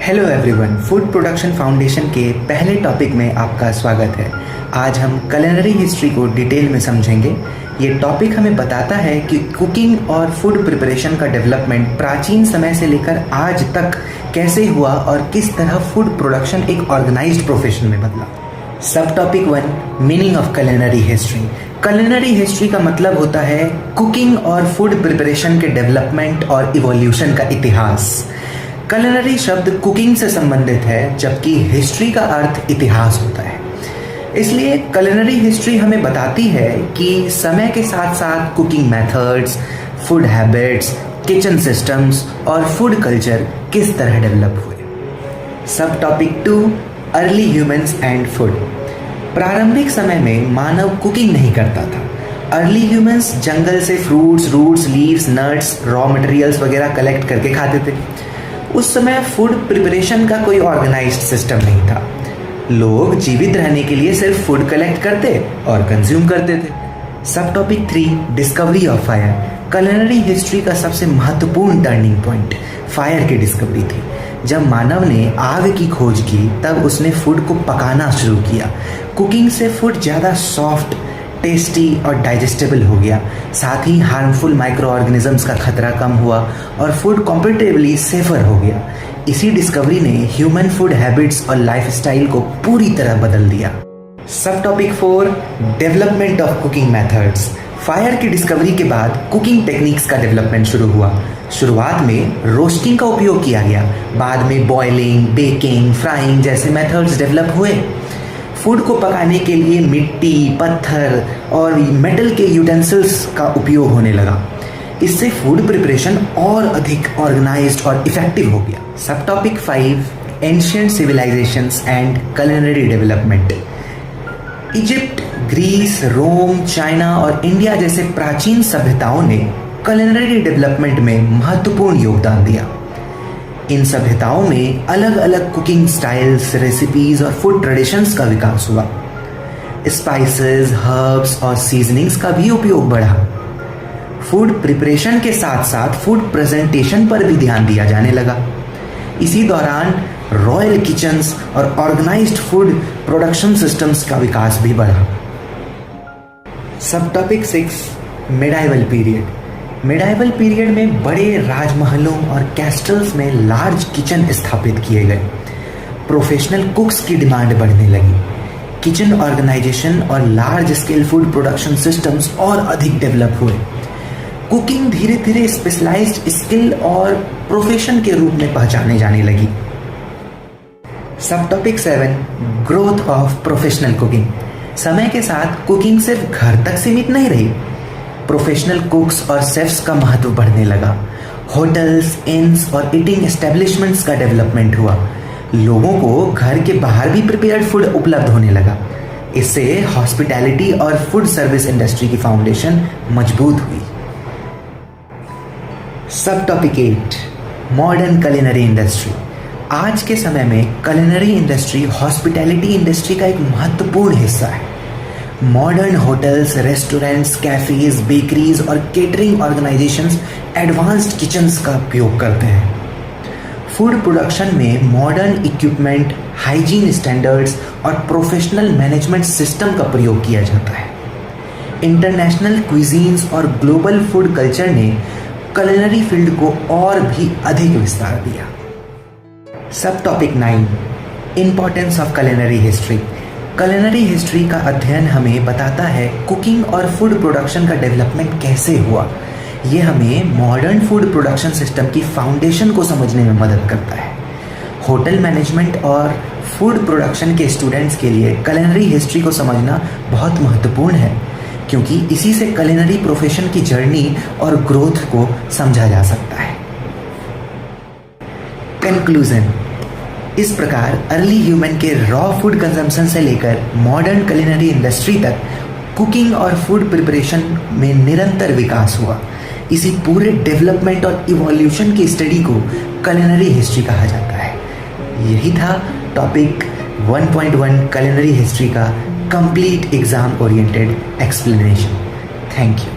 Hello everyone, food production foundation के पहले topic में आपका स्वागत है। आज हम culinary हिस्ट्री को डिटेल में समझेंगे। ये टॉपिक हमें बताता है कि कुकिंग और फूड प्रिपरेशन का डेवलपमेंट प्राचीन समय से लेकर आज तक कैसे हुआ और किस तरह फूड प्रोडक्शन एक ऑर्गेनाइज्ड प्रोफेशन में बदला। सब topic 1, meaning of culinary history. culinary history का मतलब होता है कुकिंग और फूड प्रिपरेशन के डेवलपमेंट और इवोल्यूशन का इतिहास। culinary शब्द कुकिंग से संबंधित है, जबकि हिस्ट्री का अर्थ इतिहास होता है। इसलिए culinary हिस्ट्री हमें बताती है कि समय के साथ साथ cooking methods, food habits, kitchen systems और फूड कल्चर किस तरह डेवलप हुए। सब topic 2, early humans and food. प्रारंभिक समय में मानव कुकिंग नहीं करता था। अर्ली ह्यूमंस जंगल से fruits, roots, leaves, nuts, raw materials वगैरह कलेक्ट करके खाते थे। उस समय फूड प्रिपरेशन का कोई ऑर्गेनाइज्ड सिस्टम नहीं था। लोग जीवित रहने के लिए सिर्फ फूड कलेक्ट करते और कंज्यूम करते थे। सब topic 3, discovery of fire. culinary history का सबसे महत्वपूर्ण टर्निंग पॉइंट फायर की डिस्कवरी थी। जब मानव ने आग की खोज की, तब उसने फूड को पकाना शुरू किया। कुकिंग से फूड ज़्यादा सॉफ्ट, टेस्टी और डाइजेस्टेबल हो गया। साथ ही हार्मफुल माइक्रो ऑर्गेनिजम्स का खतरा कम हुआ और फूड कॉम्पेरेटिवली सेफर हो गया। इसी डिस्कवरी ने ह्यूमन फूड हैबिट्स और लाइफस्टाइल को पूरी तरह बदल दिया। सब topic 4, development of cooking methods. Fire की डिस्कवरी के बाद कुकिंग टेक्निक्स का डेवलपमेंट शुरू हुआ। शुरुआत में रोस्टिंग का उपयोग किया गया, बाद में बॉइलिंग, बेकिंग, फ्राइंग जैसे मेथड्स डेवलप हुए। फूड को पकाने के लिए मिट्टी, पत्थर और मेटल के यूटेंसिल्स का उपयोग होने लगा। इससे फूड प्रिपरेशन और अधिक ऑर्गेनाइज्ड और इफेक्टिव हो गया। सब topic 5, ancient civilisations and culinary development. Egypt, Greece, Rome, China और इंडिया जैसे प्राचीन सभ्यताओं ने culinary डेवलपमेंट में महत्वपूर्ण योगदान दिया। इन सभ्यताओं में अलग अलग कुकिंग स्टाइल्स, रेसिपीज और फूड ट्रेडिशंस का विकास हुआ। स्पाइसेस, हर्ब्स और सीजनिंग्स का भी उपयोग बढ़ा। फूड प्रिपरेशन के साथ साथ फूड प्रेजेंटेशन पर भी ध्यान दिया जाने लगा। इसी दौरान रॉयल किचन्स और ऑर्गेनाइज्ड फूड प्रोडक्शन सिस्टम्स का विकास भी बढ़ा। सब topic 6, medieval period. Medieval period में बड़े राजमहलों और कैस्टल्स में लार्ज किचन स्थापित किए गए। प्रोफेशनल कुक्स की डिमांड बढ़ने लगी। किचन ऑर्गेनाइजेशन और large scale food production systems और अधिक डेवलप हुए। कुकिंग धीरे धीरे स्पेशलाइज्ड स्किल और प्रोफेशन के रूप में पहचाने जाने लगी। सब topic 7, growth of professional cooking. समय के साथ कुकिंग सिर्फ घर तक सीमित नहीं रही। प्रोफेशनल कुक्स और शेफ्स का महत्व बढ़ने लगा। होटल्स, इन्स और ईटिंग एस्टेब्लिशमेंट्स का डेवलपमेंट हुआ। लोगों को घर के बाहर भी प्रिपेयर्ड फूड उपलब्ध होने लगा। इससे हॉस्पिटैलिटी और फूड सर्विस इंडस्ट्री की फाउंडेशन मजबूत हुई। सब टॉपिक 8, मॉडर्न culinary इंडस्ट्री। आज के समय में culinary इंडस्ट्री हॉस्पिटैलिटी इंडस्ट्री का एक महत्वपूर्ण हिस्सा है। Modern hotels, restaurants, cafes, bakeries और केटरिंग ऑर्गेनाइजेशंस एडवांस्ड किचन्स का उपयोग करते हैं। फूड प्रोडक्शन में मॉडर्न इक्विपमेंट, हाइजीन स्टैंडर्ड्स और प्रोफेशनल मैनेजमेंट सिस्टम का प्रयोग किया जाता है। इंटरनेशनल क्विजीन्स और ग्लोबल फूड कल्चर ने culinary फील्ड को और भी अधिक विस्तार दिया। सब topic 9, importance of culinary history. culinary history का अध्ययन हमें बताता है कुकिंग और फूड प्रोडक्शन का डेवलपमेंट कैसे हुआ। ये हमें मॉडर्न फूड प्रोडक्शन सिस्टम की फाउंडेशन को समझने में मदद करता है। होटल मैनेजमेंट और फूड प्रोडक्शन के स्टूडेंट्स के लिए culinary हिस्ट्री को समझना बहुत महत्वपूर्ण है, क्योंकि इसी से culinary प्रोफेशन की जर्नी और ग्रोथ को समझा जा सकता है। कंक्लूजन। इस प्रकार अर्ली ह्यूमन के रॉ फूड कंजम्पशन से लेकर मॉडर्न culinary इंडस्ट्री तक कुकिंग और फूड प्रिपरेशन में निरंतर विकास हुआ। इसी पूरे डेवलपमेंट और इवोल्यूशन की स्टडी को culinary हिस्ट्री कहा जाता है। यही था टॉपिक 1.1 culinary हिस्ट्री का complete exam oriented explanation. Thank you.